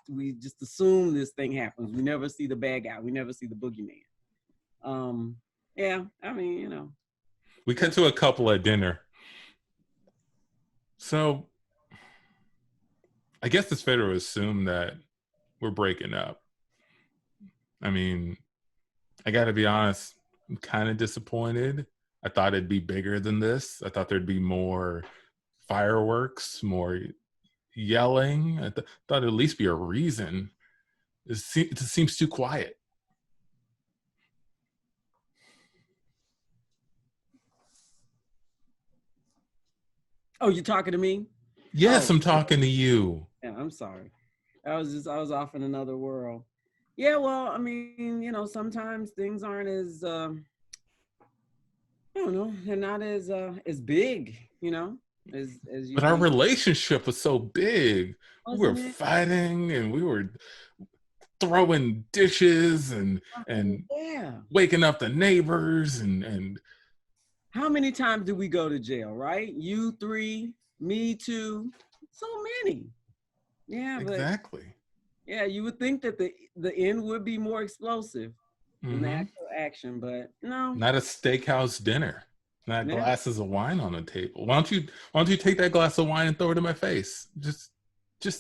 assume this thing happens. We never see the bad guy. We never see the boogeyman. Yeah, I mean, you know, we cut to a couple at dinner. So I guess it's fair to assume that we're breaking up. I mean, I got to be honest, I'm kind of disappointed. I thought it'd be bigger than this. I thought there'd be more fireworks, more yelling. I thought it'd at least be a reason. It seems too quiet. Oh, you talking to me? Yes, Oh, I'm talking to you. Yeah, I'm sorry. I was off in another world. Yeah, well, I mean, you know, sometimes things aren't as I don't know, they're not as big, you know, as you But our think. relationship was so big. We were Wasn't it? fighting and we were throwing dishes and Yeah. waking up the neighbors and How many times did we go to jail, right? You 3, me 2, so many. Yeah, exactly. but yeah, you would think that the end would be more explosive than the Mm-hmm. actual action, but no. Not a steakhouse dinner. Not Yeah. glasses of wine on the table. Why don't you take that glass of wine and throw it in my face? Just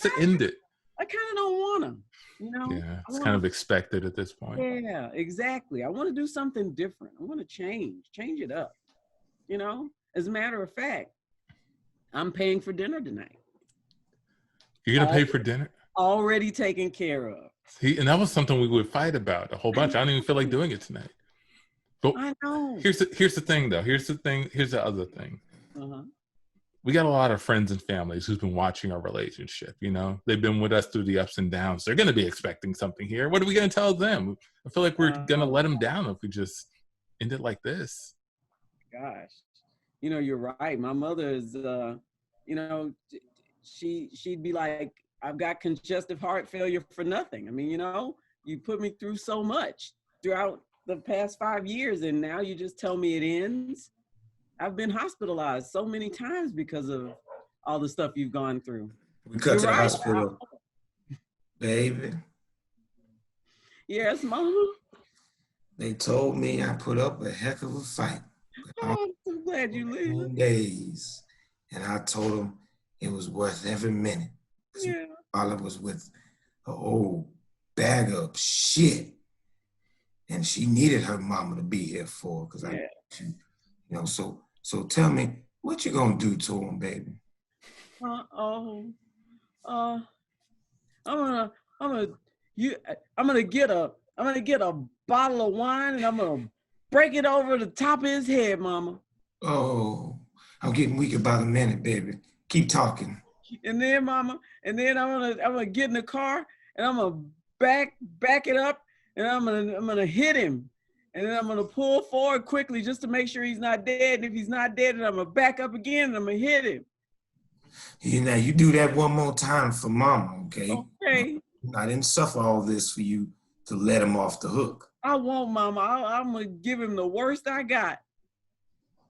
to end it. I kind of don't want to, you know? Yeah, it's kind of expected at this point. Yeah, exactly. I want to do something different. I want to change it up, you know? As a matter of fact, I'm paying for dinner tonight. You're going to pay for dinner? Already taken care of. See, and that was something we would fight about a whole bunch. I don't even feel like doing it tonight. But I know. here's the thing, though. Here's the other thing. Uh-huh. We got a lot of friends and families who's been watching our relationship. You know, they've been with us through the ups and downs. They're going to be expecting something here. What are we going to tell them? I feel like we're going to let them down if we just end it like this. Gosh, you know, you're right. My mother is, you know, she'd be like, I've got congestive heart failure for nothing. I mean, you know, you put me through so much throughout the past 5 years, and now you just tell me it ends. I've been hospitalized so many times because of all the stuff you've gone through. We cut to the hospital, baby. Yes, Mama. They told me I put up a heck of a fight. Oh, I'm so glad you live. Days, and I told them it was worth every minute. Yeah. Olive was with her old bag of shit, and she needed her mama to be here for, because you know. So tell me, what you gonna do to him, baby? I'm gonna get a bottle of wine and I'm gonna break it over the top of his head, Mama. Oh, I'm getting weaker by the minute, baby. Keep talking. And then, Mama, I'm gonna get in the car and I'm gonna back it up and I'm gonna hit him. And then I'm gonna pull forward quickly just to make sure he's not dead. And if he's not dead, then I'm gonna back up again and I'm gonna hit him. Now you do that one more time for mama, okay? Okay. I didn't suffer all this for you to let him off the hook. I won't, Mama. I'm gonna give him the worst I got.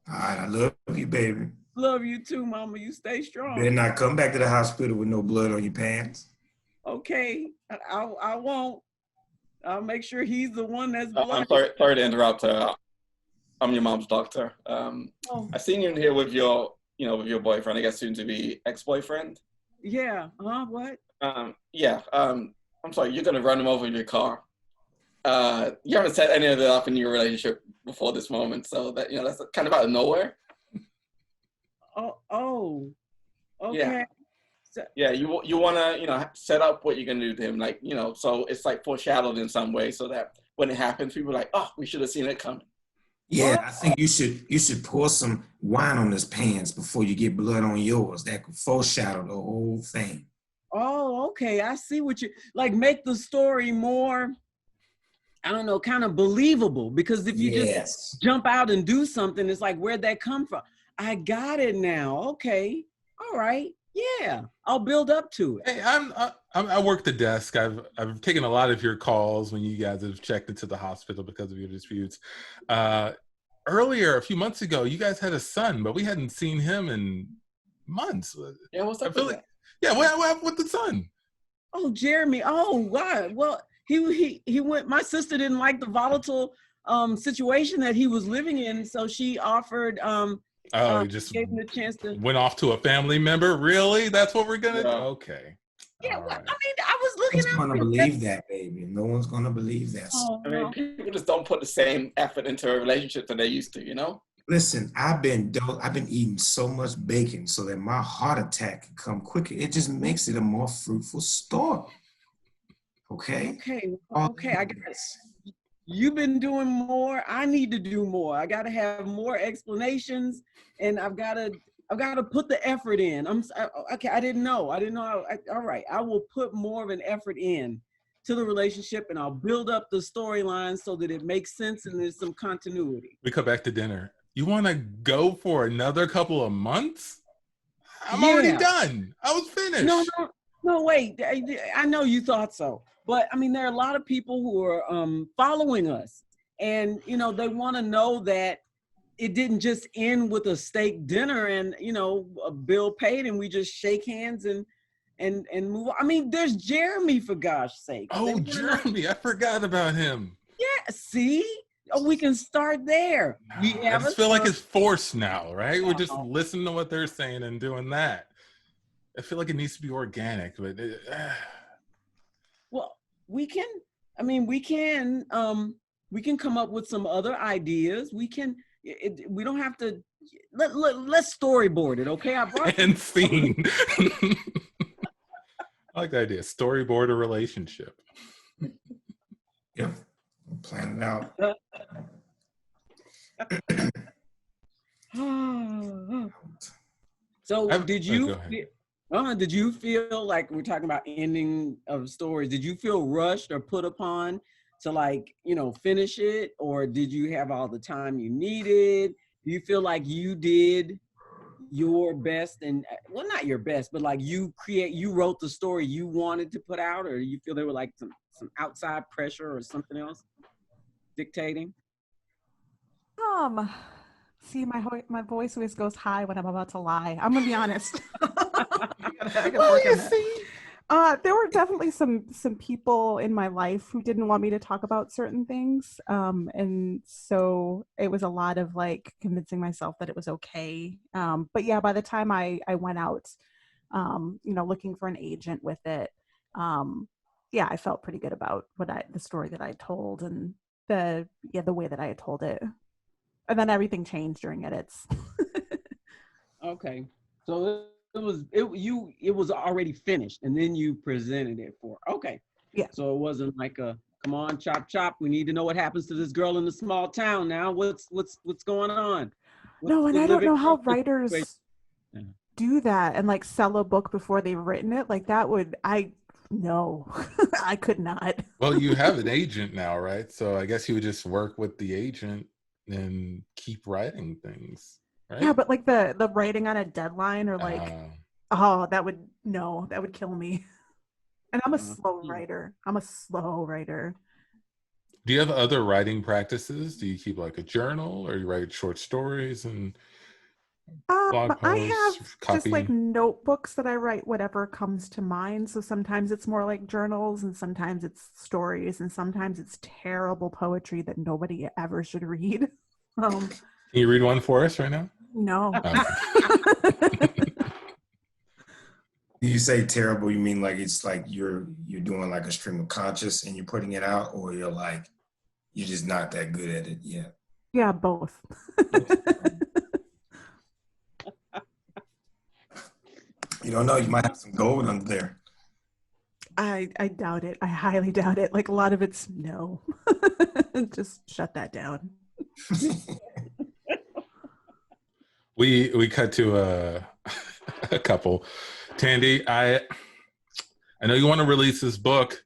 All right, I love you, baby. Love you too, Mama. You stay strong. Better not come back to the hospital with no blood on your pants. Okay, I won't. I'll make sure he's the one that's I'm bloody. sorry to interrupt. I'm your mom's doctor. I seen you in here with your boyfriend. I guess soon to be ex-boyfriend. Yeah. What? Yeah. I'm sorry. You're gonna run him over in your car. You haven't set any of that up in your relationship before this moment, so that that's kind of out of nowhere. Oh. Okay. Yeah. Yeah, you want to, set up what you're going to do to him, like, so it's like foreshadowed in some way, so that when it happens, people are like, oh, we should have seen it coming. Yeah, I think you should pour some wine on his pants before you get blood on yours. That could foreshadow the whole thing. Oh, okay. I see what you like. Make the story more, I don't know, kind of believable. Because if you just jump out and do something, it's like, where'd that come from? I got it now. Okay. All right. Yeah. I'll build up to it. Hey, I work the desk. I've taken a lot of your calls when you guys have checked into the hospital because of your disputes. Earlier, a few months ago, you guys had a son, but we hadn't seen him in months. Yeah, what's up with that? Yeah, what happened with the son? Oh, Jeremy. Oh, why? Well, he went. My sister didn't like the volatile situation that he was living in, so she offered. He just gave him a chance to went off to a family member. Really? That's what we're gonna do? Okay. Yeah, All well, right. I mean, I was looking No one's gonna believe that, baby. No one's gonna believe that. Oh, I mean, people just don't put the same effort into a relationship that they used to, Listen, I've been eating so much bacon so that my heart attack can come quicker. It just makes it a more fruitful story. Okay? Okay. I guess you've been doing more. I need to do more. I got to have more explanations, and I've got to put the effort in. Okay. I didn't know. All right. I will put more of an effort in to the relationship, and I'll build up the storyline so that it makes sense and there's some continuity. We come back to dinner. You want to go for another couple of months? I'm already done. I was finished. No, wait. I know you thought so, but I mean, there are a lot of people who are following us, and they want to know that it didn't just end with a steak dinner and a bill paid and we just shake hands and move on. I mean, there's Jeremy, for gosh sake. Oh, Jeremy, I forgot about him. Yeah, see? Oh, we can start there. I just feel like it's forced now, right? We're just listening to what they're saying and doing that. I feel like it needs to be organic, but well, we can come up with some other ideas. We don't have to. Let's storyboard it, okay? And scene. I like the idea. Storyboard a relationship. Yeah, we'll plan it out. So did you feel like, we're talking about ending of stories, did you feel rushed or put upon to finish it, or did you have all the time you needed? Do you feel like you did your best, and well, not your best, but like you wrote the story you wanted to put out, or you feel there were like some outside pressure or something else dictating? See, my voice always goes high when I'm about to lie. I'm gonna be honest. I gotta work on that. There were definitely some people in my life who didn't want me to talk about certain things, and so it was a lot of like convincing myself that it was okay. But yeah, by the time I went out, looking for an agent with it, yeah, I felt pretty good about the story that I told and the way that I had told it. And then everything changed during edits. Okay, so it was already finished, and then you presented it for. Okay, yeah. So it wasn't like a come on, chop chop. We need to know what happens to this girl in the small town now. What's going on? No, and I don't know how writers do that and like sell a book before they've written it. Like that would no, I could not. Well, you have an agent now, right? So I guess you would just work with the agent and keep writing things, right? Yeah, but like the writing on a deadline or like that would kill me. And I'm a slow writer. Do you have other writing practices? Do you keep like a journal, or you write short stories and blog posts? I have copy? just like notebooks that I write whatever comes to mind. So sometimes it's more like journals, and sometimes it's stories, and sometimes it's terrible poetry that nobody ever should read. Can you read one for us right now? No. You say terrible, you mean like it's like you're doing like a stream of conscious and you're putting it out, or you're just not that good at it yet? Yeah, both. You don't know, you might have some gold under there. I doubt it. I highly doubt it. Like a lot of it's no. Just shut that down. We cut to a couple. Tandy, I know you want to release this book,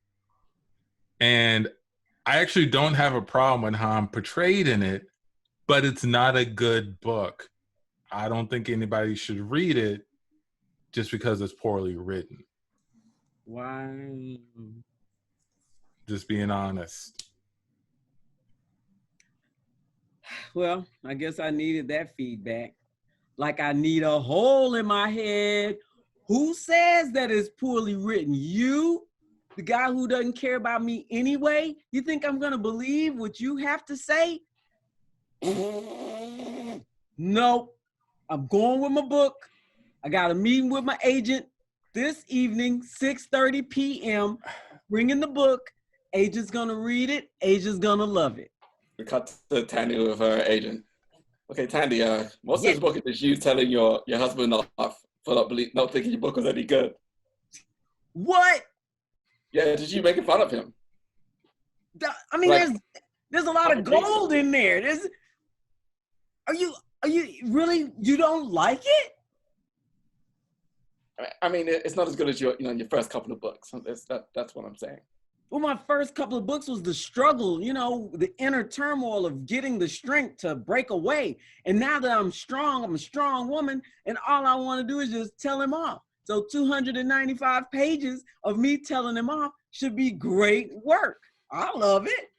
and I actually don't have a problem with how I'm portrayed in it, but it's not a good book. I don't think anybody should read it just because it's poorly written. Why? Just being honest. Well, I guess I needed that feedback. Like I need a hole in my head. Who says that it's poorly written? You? The guy who doesn't care about me anyway? You think I'm gonna believe what you have to say? Nope. I'm going with my book. I got a meeting with my agent this evening, 6:30 p.m. Bringing the book. Agent's gonna read it. Agent's gonna love it. We cut to Tandy with her agent. Okay, Tandy, most of this book is you telling your husband off for not thinking your book was any good. What? Yeah, just you making fun of him. I mean, Like, there's a lot of gold in there. Are you really, you don't like it? I mean, it's not as good as your first couple of books. That's what I'm saying. Well, my first couple of books was the struggle, the inner turmoil of getting the strength to break away. And now that I'm strong, I'm a strong woman, and all I want to do is just tell him off. So 295 pages of me telling him off should be great work. I love it.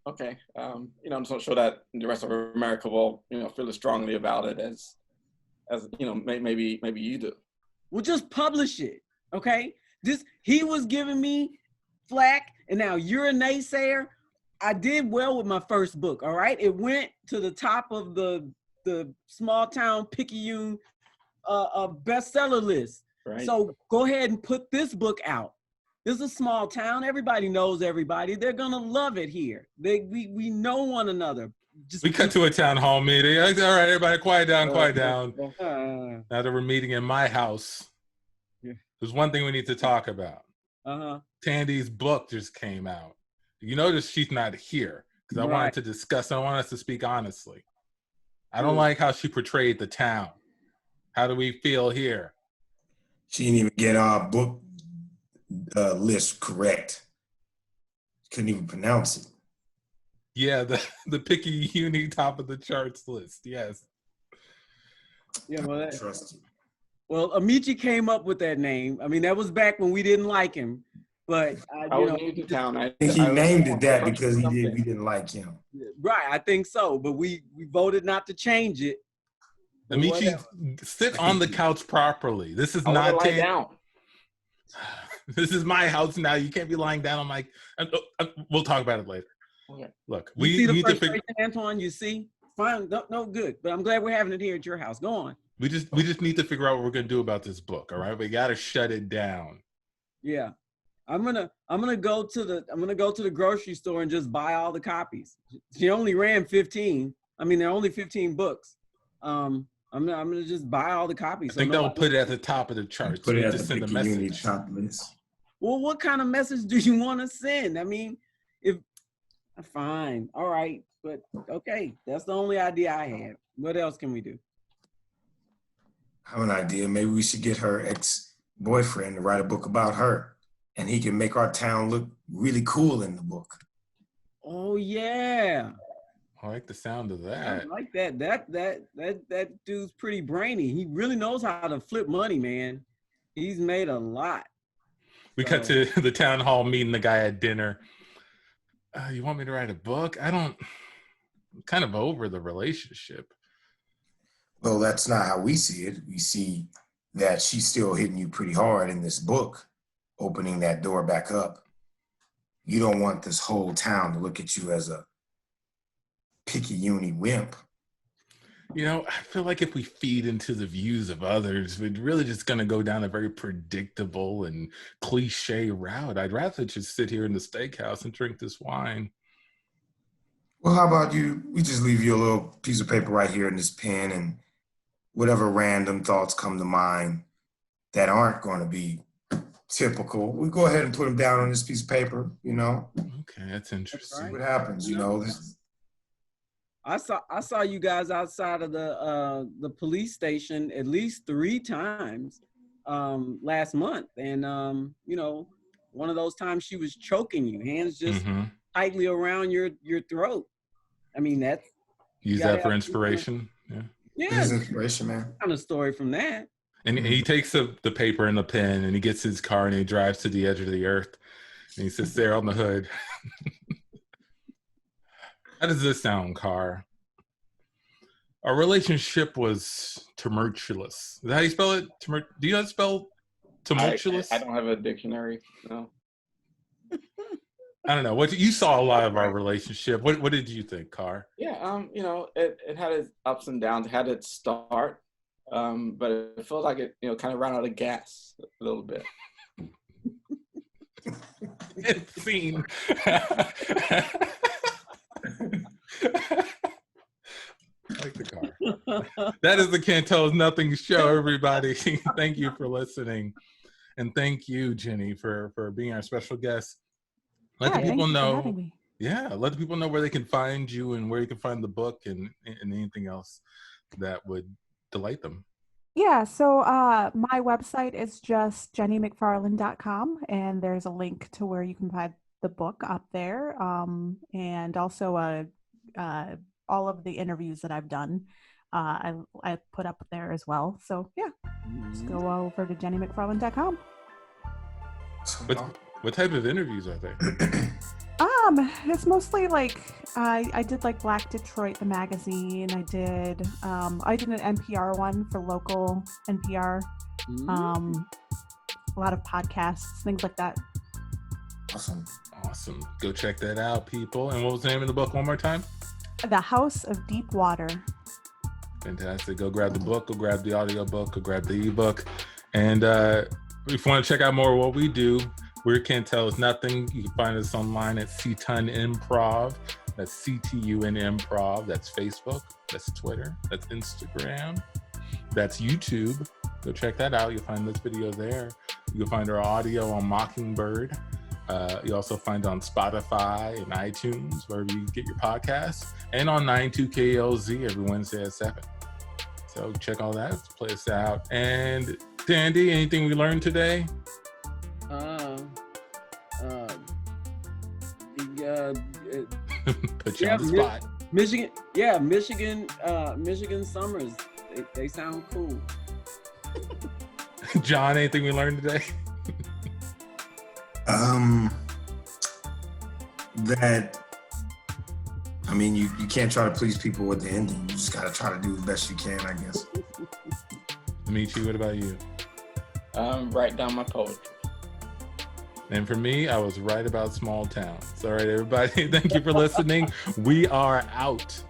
Okay, I'm just not sure that the rest of America will, feel as strongly about it as maybe you do. Well, just publish it, okay? He was giving me flack, and now you're a naysayer. I did well with my first book, all right? It went to the top of the small town Picayune bestseller list. Right. So go ahead and put this book out. This is a small town. Everybody knows everybody. They're gonna love it here. We know one another. We cut to a town hall meeting. All right, everybody, quiet down, quiet down. Now that we're meeting in my house, there's one thing we need to talk about. Tandy's book just came out. You notice she's not here because I wanted to discuss. I want us to speak honestly. I don't like how she portrayed the town. How do we feel here? She didn't even get our book list correct. Couldn't even pronounce it. Yeah, the Picayune top of the charts list. Yes. Yeah, well, Trust you. Well, Amici came up with that name. I mean, that was back when we didn't like him. But I was new to town. I think he named it that because we didn't like him. Right, I think so. But we voted not to change it. Amici, sit on the couch properly. This is not lie down. This is my house now. You can't be lying down on my. We'll talk about it later. Okay. Look, You see the frustration, Antoine. You see, fine, no good. But I'm glad we're having it here at your house. Go on. We just need to figure out what we're gonna do about this book. All right, we gotta shut it down. Yeah, I'm gonna go to the grocery store and just buy all the copies. She only ran 15. I mean, there are only 15 books. I'm gonna just buy all the copies. I think they'll put it at the top of the charts. Put it at just the send a Picayune message. top list. Well, what kind of message do you want to send? I mean, fine, all right, but okay, that's the only idea I have. What else can we do? I have an idea. Maybe we should get her ex-boyfriend to write a book about her, and he can make our town look really cool in the book. Oh yeah, I like the sound of that. I like that. That dude's pretty brainy. He really knows how to flip money, man. He's made a lot. We cut to the town hall meeting the guy at dinner. You want me to write a book? I'm kind of over the relationship. Well, that's not how we see it. We see that she's still hitting you pretty hard in this book, opening that door back up. You don't want this whole town to look at you as a Picayune wimp. I feel like if we feed into the views of others, we're really just going to go down a very predictable and cliche route. I'd rather just sit here in the steakhouse and drink this wine. Well, how about we just leave you a little piece of paper right here in this pen, and whatever random thoughts come to mind that aren't going to be typical, we go ahead and put them down on this piece of paper, you know. Okay, that's interesting. See what happens, you know. I saw you guys outside of the police station at least 3 times last month, and you know, one of those times she was choking you, hands just tightly around your throat. I mean, that's use that for inspiration. Yeah, It's inspiration, man. Kind of story from that. And he takes the paper and the pen and he gets his car and he drives to the edge of the earth and he sits there on the hood. How does this sound, Car? Our relationship was tumultuous. Is that how you spell it? Do you know how to spell tumultuous? I don't have a dictionary, no. I don't know. What you saw a lot of our relationship. What did you think, Car? Yeah, you know, it had its ups and downs. It had its start, but it felt like it, you know, kind of ran out of gas a little bit. Scene. Like the Car. That is the Can't Tell Us Nothing show, everybody. Thank you for listening. And thank you, Jeni, for being our special guest. Let the people know. Yeah, let the people know where they can find you and where you can find the book and anything else that would delight them. Yeah, so my website is just JeniMacfarland.com, and there's a link to where you can find the book up there, and also all of the interviews that I've done. I put up there as well. So yeah, just go over to JeniMacfarland.com. What type of interviews are they? It's mostly like I did like Black Detroit, the magazine. I did an NPR one for local NPR. A lot of podcasts, things like that. Awesome. Go check that out, people. And what was the name of the book one more time? The House of Deep Water. Fantastic. Go grab the book, go grab the audio book, go grab the ebook. And if you want to check out more of what we do, we Can't Tell Us Nothing. You can find us online at CTUNImprov. That's CTUNImprov. That's Facebook. That's Twitter. That's Instagram. That's YouTube. Go check that out. You'll find this video there. You can find our audio on Mockingbird. You also find it on Spotify and iTunes, wherever you get your podcasts, and on 92KLZ every Wednesday at 7. So check all that. Play us out. And Dandy, anything we learned today? Put you on the spot. Michigan summers. They sound cool. John, anything we learned today? You can't try to please people with the ending. You just gotta try to do the best you can, I guess. Dimitri, what about you? Write down my poetry. And for me, I was right about small towns. All right, everybody, thank you for listening. We are out.